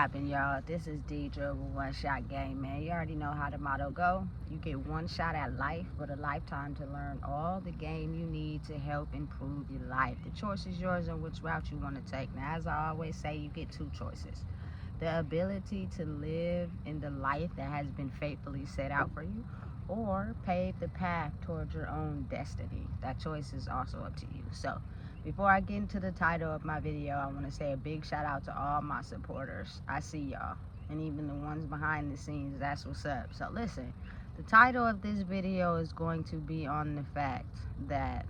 Y'all, this is Deidre with One Shot Game, man. You already know how the motto go. You get one shot at life, but a lifetime to learn all the game you need to help improve your life. The choice is yours on which route you want to take. Now, as I always say, you get two choices. The ability to live in the life that has been faithfully set out for you, or pave the path towards your own destiny. That choice is also up to you. So, before I get into the title of my video, I want to say a big shout out to all my supporters. I see y'all, and even the ones behind the scenes. That's what's up. So listen, the title of this video is going to be on the fact that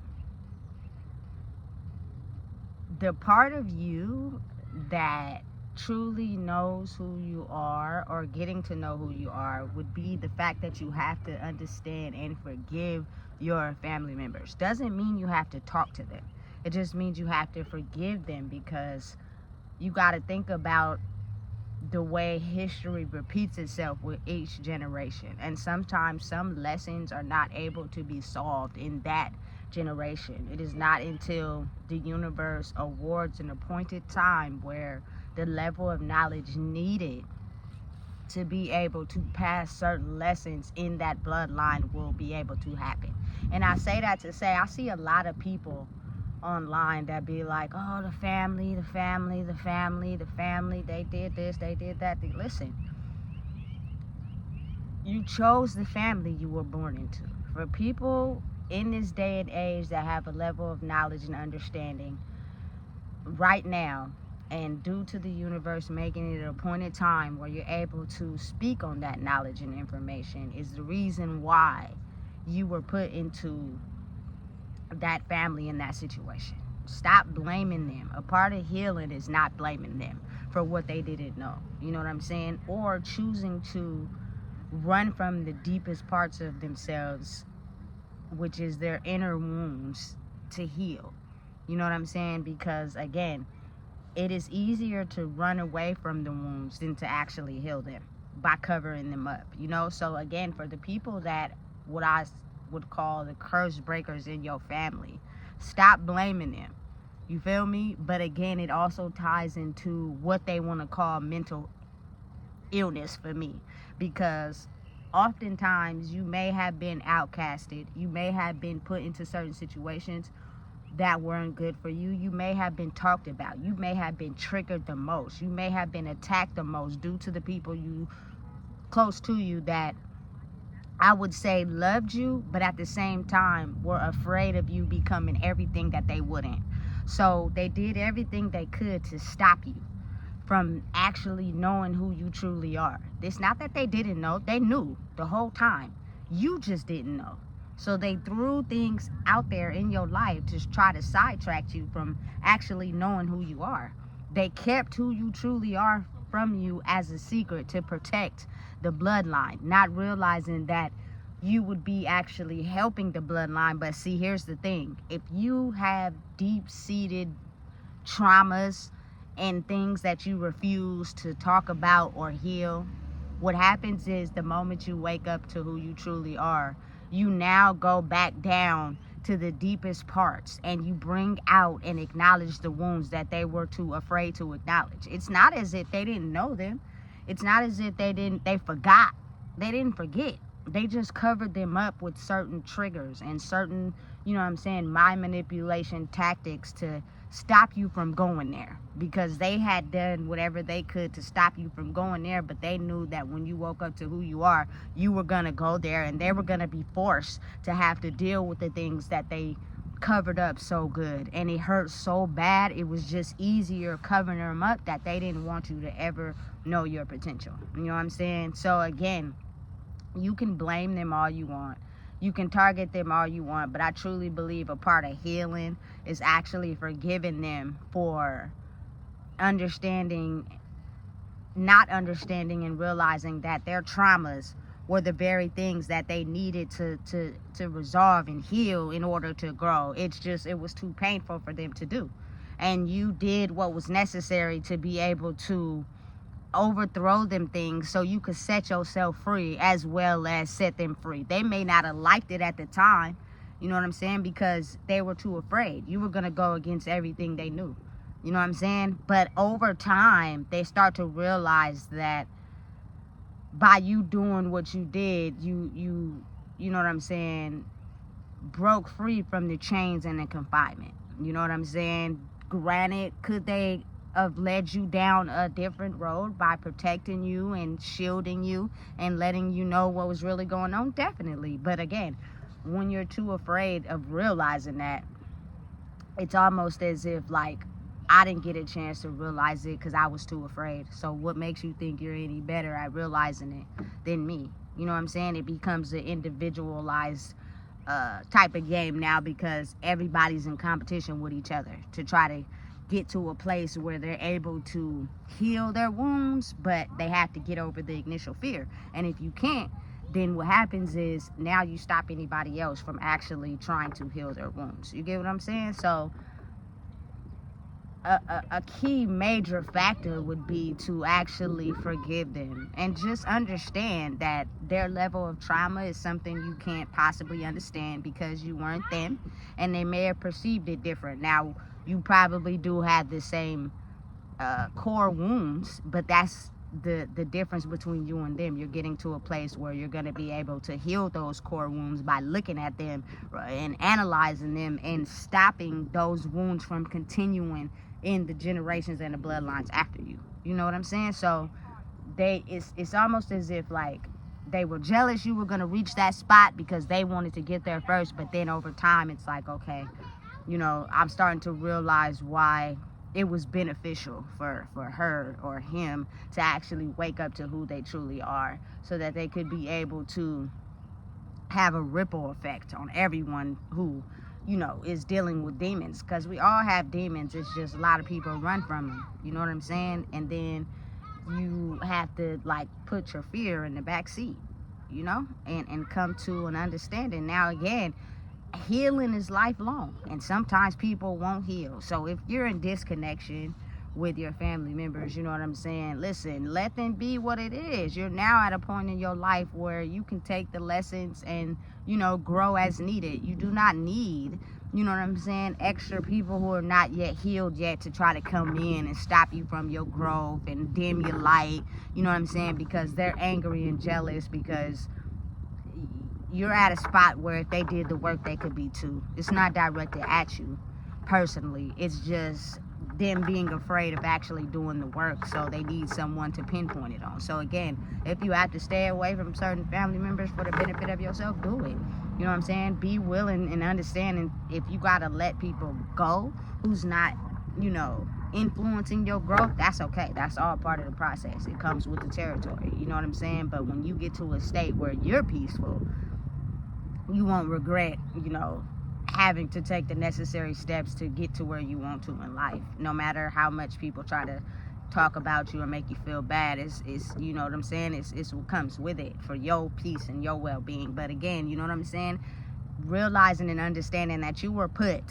the part of you that truly knows who you are, or getting to know who you are, would be the fact that you have to understand and forgive your family members. Doesn't mean you have to talk to them. It just means you have to forgive them, because you got to think about the way history repeats itself with each generation. And sometimes some lessons are not able to be solved in that generation. It is not until the universe awards an appointed time where the level of knowledge needed to be able to pass certain lessons in that bloodline will be able to happen. And I say that to say, I see a lot of people online that be like, oh, the family, they did this, they did that. Listen, you chose the family you were born into. For people in this day and age that have a level of knowledge and understanding right now, and due to the universe making it an appointed time where you're able to speak on that knowledge and information, is the reason why you were put into that family in that situation. Stop blaming them. A part of healing is not blaming them for what they didn't know. You know what I'm saying? Or choosing to run from the deepest parts of themselves, which is their inner wounds, to heal. You know what I'm saying? Because again, it is easier to run away from the wounds than to actually heal them by covering them up. You know, so again, for the people that what I would call the curse breakers in your family, stop blaming them. You feel me? But again, it also ties into what they want to call mental illness for me, because oftentimes you may have been outcasted, you may have been put into certain situations that weren't good for you, you may have been talked about, you may have been triggered the most, you may have been attacked the most due to the people you close to you that I would say loved you, but at the same time were afraid of you becoming everything that they wouldn't. So they did everything they could to stop you from actually knowing who you truly are. It's not that they didn't know, they knew the whole time. You just didn't know. So they threw things out there in your life to try to sidetrack you from actually knowing who you are. They kept who you truly are from you as a secret to protect the bloodline, not realizing that you would be actually helping the bloodline. But see, here's the thing. If you have deep-seated traumas and things that you refuse to talk about or heal, what happens is the moment you wake up to who you truly are, you now go back down to the deepest parts, and you bring out and acknowledge the wounds that they were too afraid to acknowledge. It's not as if they didn't know them. It's not as if they forgot. They didn't forget. They just covered them up with certain triggers and certain, you know what I'm saying, mind manipulation tactics to stop you from going there, because they had done whatever they could to stop you from going there. But they knew that when you woke up to who you are, you were gonna go there, and they were gonna be forced to have to deal with the things that they covered up so good, and it hurt so bad. It was just easier covering them up, that they didn't want you to ever know your potential. You know what I'm saying? So again, you can blame them all you want, you can target them all you want, but I truly believe a part of healing is actually forgiving them for not understanding and realizing that their traumas were the very things that they needed to resolve and heal in order to grow. It was too painful for them to do. And you did what was necessary to be able to overthrow them things so you could set yourself free as well as set them free. They may not have liked it at the time, you know what I'm saying, because they were too afraid. You were going to go against everything they knew. You know what I'm saying? But over time, they start to realize that by you doing what you did, you know what I'm saying, broke free from the chains and the confinement. You know what I'm saying? Granted, could they have led you down a different road by protecting you and shielding you and letting you know what was really going on? Definitely. But again, when you're too afraid of realizing that, it's almost as if like I didn't get a chance to realize it because I was too afraid. So what makes you think you're any better at realizing it than me? You know what I'm saying? It becomes an individualized type of game now, because everybody's in competition with each other to try to get to a place where they're able to heal their wounds, but they have to get over the initial fear. And if you can't, then what happens is now you stop anybody else from actually trying to heal their wounds. You get what I'm saying? So a key major factor would be to actually forgive them and just understand that their level of trauma is something you can't possibly understand because you weren't them, and they may have perceived it different. Now, you probably do have the same core wounds, but that's the difference between you and them. You're getting to a place where you're going to be able to heal those core wounds by looking at them and analyzing them and stopping those wounds from continuing in the generations and the bloodlines after you. You know what I'm saying? So it's almost as if like they were jealous you were going to reach that spot because they wanted to get there first, but then over time it's like, okay, you know, I'm starting to realize why it was beneficial for her or him to actually wake up to who they truly are, so that they could be able to have a ripple effect on everyone who, you know, is dealing with demons. Because we all have demons, it's just a lot of people run from them. You know what I'm saying? And then you have to like put your fear in the back seat, you know, and come to an understanding. Now again, healing is lifelong, and sometimes people won't heal. So if you're in disconnection with your family members, you know what I'm saying, listen, let them be what it is. You're now at a point in your life where you can take the lessons and, you know, grow as needed. You do not need, you know what I'm saying, extra people who are not yet healed yet to try to come in and stop you from your growth and dim your light, you know what I'm saying, because they're angry and jealous because you're at a spot where if they did the work, they could be too. It's not directed at you personally. It's just them being afraid of actually doing the work, so they need someone to pinpoint it on. So again, if you have to stay away from certain family members for the benefit of yourself, do it. You know what I'm saying? Be willing and understanding. If you gotta let people go who's not, you know, influencing your growth, that's okay. That's all part of the process. It comes with the territory. You know what I'm saying? But when you get to a state where you're peaceful, you won't regret, you know, having to take the necessary steps to get to where you want to in life. No matter how much people try to talk about you or make you feel bad, it's you know what I'm saying, it's what comes with it for your peace and your well-being. But again, you know what I'm saying, realizing and understanding that you were put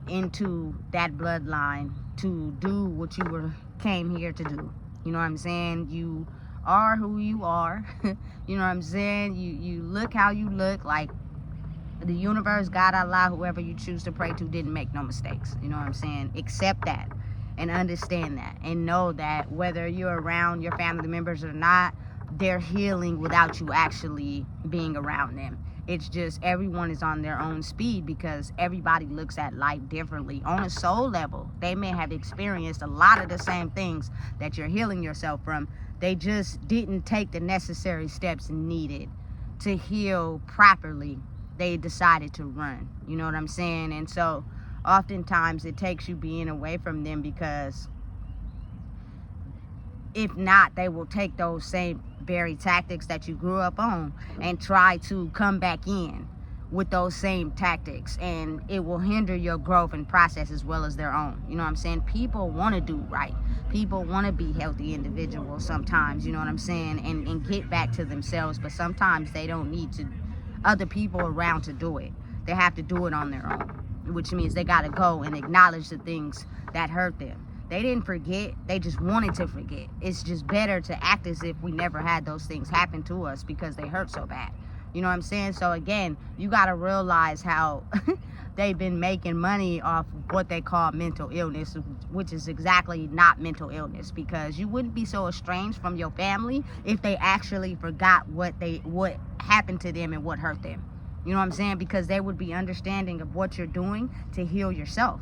into that bloodline to do what you came here to do. You know what I'm saying? You are who you are. You know what I'm saying? You look how you look. Like the universe, God, Allah, whoever you choose to pray to, didn't make no mistakes. You know what I'm saying? Accept that and understand that, and know that whether you're around your family members or not, they're healing without you actually being around them. It's just everyone is on their own speed, because everybody looks at life differently. On a soul level, they may have experienced a lot of the same things that you're healing yourself from. They just didn't take the necessary steps needed to heal properly. They decided to run. You know what I'm saying? And so oftentimes it takes you being away from them, because if not, they will take those same very tactics that you grew up on and try to come back in with those same tactics, and it will hinder your growth and process as well as their own. You know what I'm saying? People want to do right. People want to be healthy individuals sometimes, you know what I'm saying, and get back to themselves, but sometimes they don't need other people around to do it. They have to do it on their own, which means they got to go and acknowledge the things that hurt them. They didn't forget, they just wanted to forget. It's just better to act as if we never had those things happen to us because they hurt so bad. You know what I'm saying? So again, you got to realize how they've been making money off what they call mental illness, which is exactly not mental illness, because you wouldn't be so estranged from your family if they actually forgot what happened to them and what hurt them. You know what I'm saying? Because they would be understanding of what you're doing to heal yourself.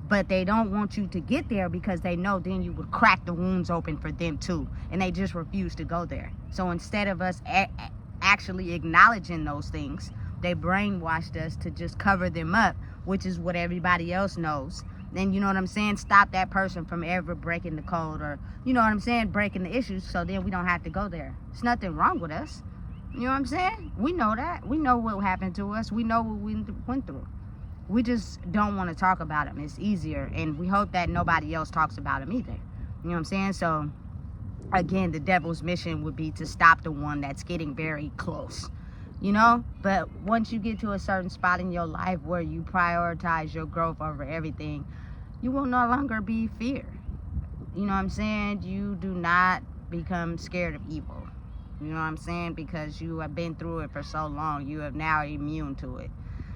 But they don't want you to get there because they know then you would crack the wounds open for them too. And they just refuse to go there. So instead of us actually acknowledging those things, they brainwashed us to just cover them up, which is what everybody else knows. Then, you know what I'm saying, stop that person from ever breaking the code, or, you know what I'm saying, breaking the issues, so then we don't have to go there. There's nothing wrong with us. You know what I'm saying? We know that. We know what happened to us. We know what we went through. We just don't want to talk about them. It's easier, and we hope that nobody else talks about them either. You know what I'm saying? So, again, the devil's mission would be to stop the one that's getting very close, you know? But once you get to a certain spot in your life where you prioritize your growth over everything, you will no longer be fear. You know what I'm saying? You do not become scared of evil. You know what I'm saying? Because you have been through it for so long, you have now immune to it.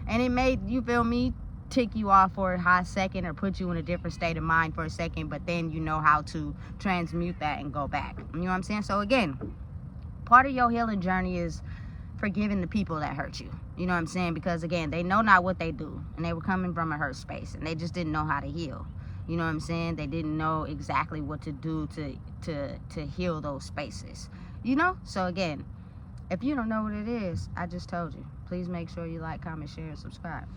And it made, you feel me, tick you off for a hot second or put you in a different state of mind for a second, but then you know how to transmute that and go back. You know what I'm saying? So again, part of your healing journey is forgiving the people that hurt you. You know what I'm saying? Because again, they know not what they do, and they were coming from a hurt space, and they just didn't know how to heal. You know what I'm saying? They didn't know exactly what to do to heal those spaces. You know? So again, if you don't know what it is, I just told you. Please make sure you like, comment, share, and subscribe.